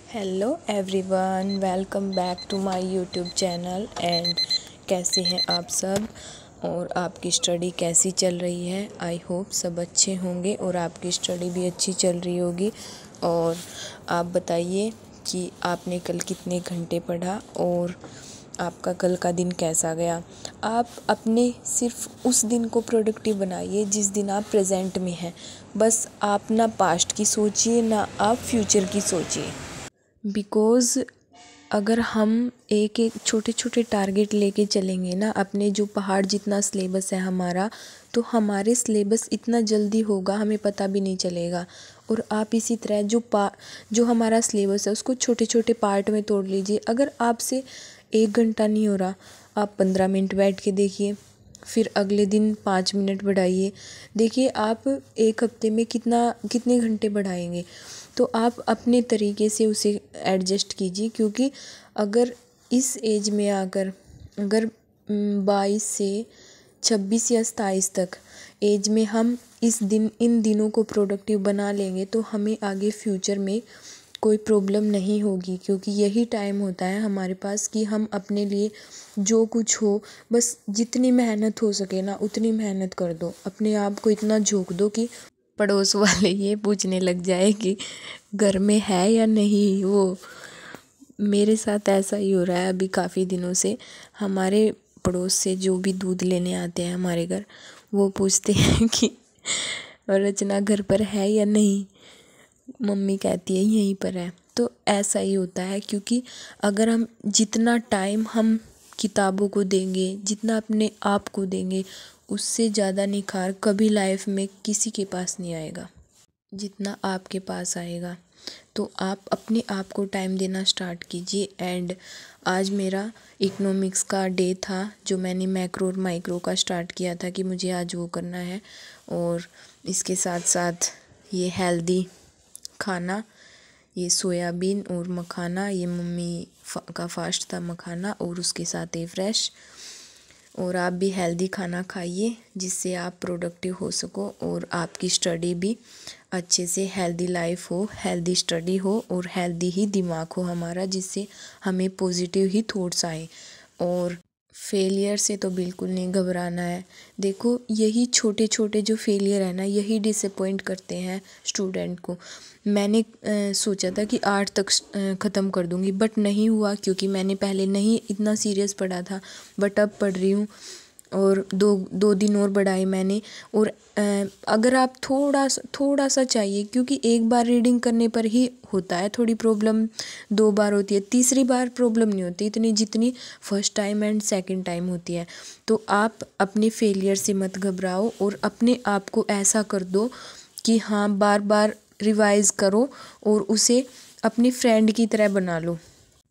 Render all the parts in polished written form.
Hello everyone, welcome back to my YouTube channel. And कैसे हैं आप सब और आपकी स्टडी कैसी चल रही है। आई होप सब अच्छे होंगे और आपकी स्टडी भी अच्छी चल रही होगी। और आप बताइए कि आपने कल कितने घंटे पढ़ा और आपका कल का दिन कैसा गया। आप अपने सिर्फ उस दिन को प्रोडक्टिव बनाइए जिस दिन आप प्रेजेंट में हैं। बस आप ना पास्ट की सोचिए ना आप फ्यूचर की सोचिए। बिकॉज़ अगर हम एक एक छोटे छोटे टारगेट लेके चलेंगे ना, अपने जो पहाड़ जितना सिलेबस है हमारा, तो हमारे सिलेबस इतना जल्दी होगा हमें पता भी नहीं चलेगा। और आप इसी तरह जो हमारा सिलेबस है उसको छोटे छोटे पार्ट में तोड़ लीजिए। अगर आपसे 1 घंटा नहीं हो रहा, आप 15 मिनट बैठ के देखिए, फिर अगले दिन 5 मिनट बढ़ाइए। देखिए आप एक हफ्ते में कितने घंटे बढ़ाएंगे। तो आप अपने तरीके से उसे एडजस्ट कीजिए, क्योंकि अगर इस एज में आकर अगर 22 से 26 या 27 तक एज में हम इन दिनों को प्रोडक्टिव बना लेंगे तो हमें आगे फ्यूचर में कोई प्रॉब्लम नहीं होगी। क्योंकि यही टाइम होता है हमारे पास कि हम अपने लिए जो कुछ हो, बस जितनी मेहनत हो सके ना उतनी मेहनत कर दो। अपने आप को इतना झोंक दो कि पड़ोस वाले ये पूछने लग जाए कि घर में है या नहीं। वो मेरे साथ ऐसा ही हो रहा है अभी काफ़ी दिनों से। हमारे पड़ोस से जो भी दूध लेने आते हैं हमारे घर, वो पूछते हैं कि रचना घर पर है या नहीं। मम्मी कहती है यहीं पर है। तो ऐसा ही होता है, क्योंकि अगर हम जितना टाइम हम किताबों को देंगे, जितना अपने आप को देंगे, उससे ज़्यादा निखार कभी लाइफ में किसी के पास नहीं आएगा जितना आपके पास आएगा। तो आप अपने आप को टाइम देना स्टार्ट कीजिए। एंड आज मेरा इकोनॉमिक्स का डे था, जो मैंने मैक्रो और माइक्रो का स्टार्ट किया था कि मुझे आज वो करना है। और इसके साथ साथ ये हेल्दी खाना, ये सोयाबीन और मखाना, ये मम्मी का फास्ट था मखाना, और उसके साथ ये फ्रेश। और आप भी हेल्दी खाना खाइए जिससे आप प्रोडक्टिव हो सको और आपकी स्टडी भी अच्छे से, हेल्दी लाइफ हो, हेल्दी स्टडी हो और हेल्दी ही दिमाग हो हमारा, जिससे हमें पॉजिटिव ही थॉट्स आए। और फेलियर से तो बिल्कुल नहीं घबराना है। देखो यही छोटे छोटे जो फेलियर है ना, यही डिसअपॉइंट करते हैं स्टूडेंट को। मैंने सोचा था कि 8 तक ख़त्म कर दूंगी, बट नहीं हुआ, क्योंकि मैंने पहले नहीं इतना सीरियस पढ़ा था। बट अब पढ़ रही हूँ और दो दिन और बढ़ाए मैंने। और अगर आप थोड़ा सा चाहिए, क्योंकि एक बार रीडिंग करने पर ही होता है थोड़ी प्रॉब्लम, 2 बार होती है, तीसरी बार प्रॉब्लम नहीं होती इतनी जितनी first time and second time होती है। तो आप अपने फेलियर से मत घबराओ और अपने आप को ऐसा कर दो कि हाँ, बार बार रिवाइज़ करो और उसे अपनी फ्रेंड की तरह बना लो।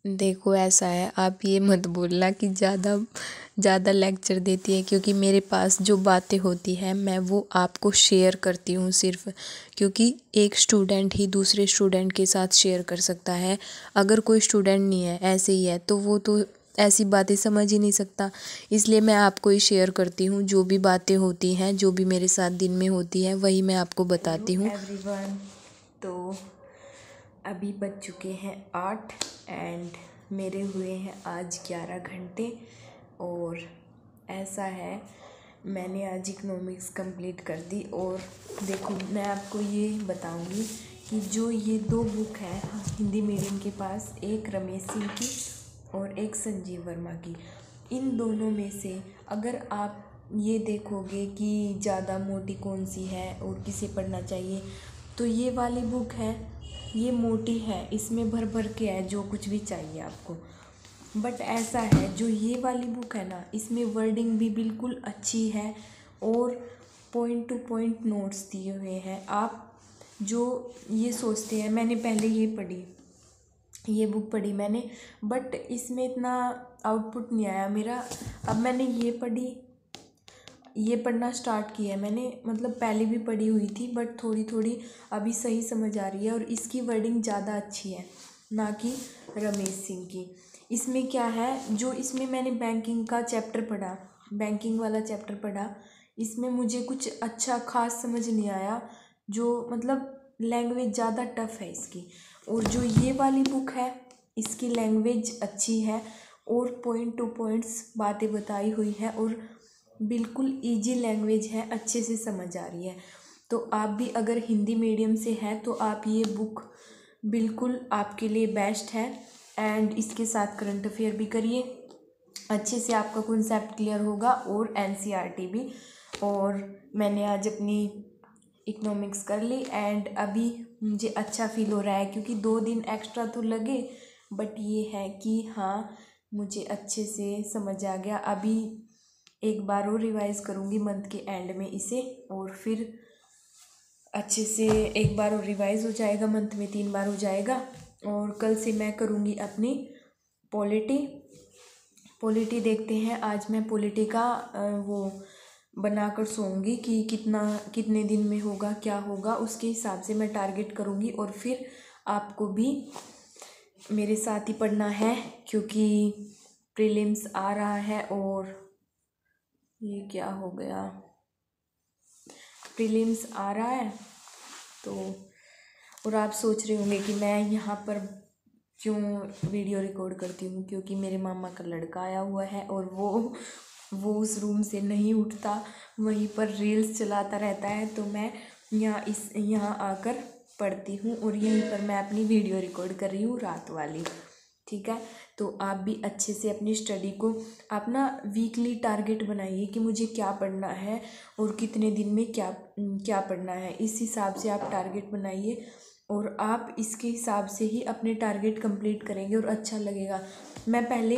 देखो ऐसा है, आप ये मत बोलना कि ज़्यादा लेक्चर देती है, क्योंकि मेरे पास जो बातें होती हैं मैं वो आपको शेयर करती हूँ सिर्फ, क्योंकि एक स्टूडेंट ही दूसरे स्टूडेंट के साथ शेयर कर सकता है। अगर कोई स्टूडेंट नहीं है, ऐसे ही है, तो वो तो ऐसी बातें समझ ही नहीं सकता। इसलिए मैं आपको ही शेयर करती हूँ, जो भी बातें होती हैं, जो भी मेरे साथ दिन में होती है, वही मैं आपको बताती हूँ। एवरीवन, तो अभी बज चुके हैं 8 एंड मेरे हुए हैं आज 11 घंटे। और ऐसा है, मैंने आज इकोनॉमिक्स कंप्लीट कर दी। और देखो मैं आपको ये बताऊंगी कि जो ये 2 बुक है हिंदी मीडियम के पास, एक रमेश सिंह की और एक संजीव वर्मा की, इन दोनों में से अगर आप ये देखोगे कि ज़्यादा मोटी कौन सी है और किसे पढ़ना चाहिए, तो ये वाली बुक है, ये मोटी है, इसमें भर भर के है जो कुछ भी चाहिए आपको। बट ऐसा है, जो ये वाली बुक है ना, इसमें वर्डिंग भी बिल्कुल अच्छी है और पॉइंट टू पॉइंट नोट्स दिए हुए हैं। आप जो ये सोचते हैं, मैंने पहले ये बुक पढ़ी मैंने, बट इसमें इतना आउटपुट नहीं आया मेरा। अब मैंने ये पढ़ना स्टार्ट किया है मैंने, मतलब पहले भी पढ़ी हुई थी बट थोड़ी थोड़ी अभी सही समझ आ रही है। और इसकी वर्डिंग ज़्यादा अच्छी है ना कि रमेश सिंह की। इसमें क्या है, जो इसमें मैंने बैंकिंग का चैप्टर पढ़ा, बैंकिंग वाला चैप्टर पढ़ा, इसमें मुझे कुछ अच्छा खास समझ नहीं आया। जो मतलब लैंग्वेज ज़्यादा टफ है इसकी। और जो ये वाली बुक है इसकी लैंग्वेज अच्छी है और पॉइंट टू पॉइंट्स बातें बताई हुई है और बिल्कुल इजी लैंग्वेज है, अच्छे से समझ आ रही है। तो आप भी अगर हिंदी मीडियम से हैं तो आप ये बुक बिल्कुल आपके लिए बेस्ट है। एंड इसके साथ करंट अफेयर भी करिए, अच्छे से आपका कॉन्सेप्ट क्लियर होगा और एनसीईआरटी भी। और मैंने आज अपनी इकोनॉमिक्स कर ली एंड अभी मुझे अच्छा फील हो रहा है क्योंकि 2 दिन एक्स्ट्रा तो लगे, बट ये है कि हाँ मुझे अच्छे से समझ आ गया। अभी एक बार और रिवाइज़ करूँगी मंथ के एंड में इसे, और फिर अच्छे से एक बार और रिवाइज़ हो जाएगा, मंथ में 3 बार हो जाएगा। और कल से मैं करूँगी अपनी पॉलिटी देखते हैं। आज मैं पॉलिटी का वो बनाकर सोऊंगी कि कितने दिन में होगा, क्या होगा, उसके हिसाब से मैं टारगेट करूँगी। और फिर आपको भी मेरे साथ ही पढ़ना है क्योंकि प्रीलिम्स आ रहा है। और ये क्या हो गया, प्रीलिम्स आ रहा है तो, और आप सोच रहे होंगे कि मैं यहाँ पर क्यों वीडियो रिकॉर्ड करती हूँ, क्योंकि मेरे मामा का लड़का आया हुआ है और वो उस रूम से नहीं उठता, वहीं पर रील्स चलाता रहता है। तो मैं यहाँ आकर पढ़ती हूँ और यहीं पर मैं अपनी वीडियो रिकॉर्ड कर रही हूँ रात वाली। ठीक है, तो आप भी अच्छे से अपनी स्टडी को अपना वीकली टारगेट बनाइए कि मुझे क्या पढ़ना है और कितने दिन में क्या पढ़ना है। इस हिसाब से आप टारगेट बनाइए और आप इसके हिसाब से ही अपने टारगेट कंप्लीट करेंगे और अच्छा लगेगा। मैं पहले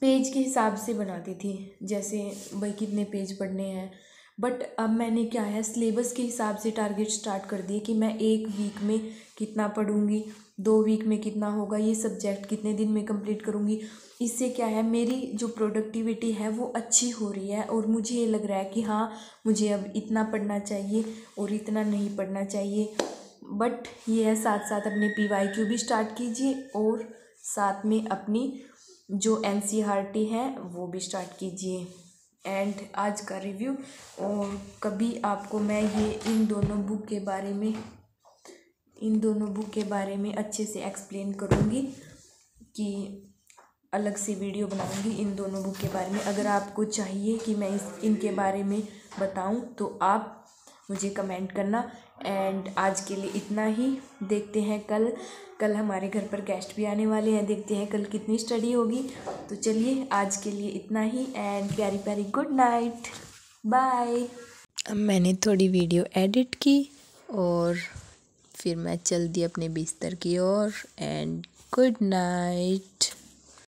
पेज के हिसाब से बनाती थी, जैसे भाई कितने पेज पढ़ने हैं, बट अब मैंने क्या है सिलेबस के हिसाब से टारगेट स्टार्ट कर दिए कि मैं 1 वीक में कितना पढ़ूंगी, 2 वीक में कितना होगा, ये सब्जेक्ट कितने दिन में कंप्लीट करूंगी। इससे क्या है मेरी जो प्रोडक्टिविटी है वो अच्छी हो रही है और मुझे ये लग रहा है कि हाँ मुझे अब इतना पढ़ना चाहिए और इतना नहीं पढ़ना चाहिए। बट ये है साथ साथ अपने PYQ भी स्टार्ट कीजिए और साथ में अपनी जो NCERT है वो भी स्टार्ट कीजिए। एंड आज का रिव्यू, और कभी आपको मैं ये इन दोनों बुक के बारे में अच्छे से एक्सप्लेन करूँगी कि अलग से वीडियो बनाऊँगी इन दोनों बुक के बारे में। अगर आपको चाहिए कि मैं इनके बारे में बताऊँ तो आप मुझे कमेंट करना। एंड आज के लिए इतना ही, देखते हैं कल हमारे घर पर गेस्ट भी आने वाले हैं, देखते हैं कल कितनी स्टडी होगी। तो चलिए आज के लिए इतना ही एंड प्यारी प्यारी गुड नाइट, बाय। अब मैंने थोड़ी वीडियो एडिट की और फिर मैं चल दी अपने बिस्तर की ओर एंड गुड नाइट।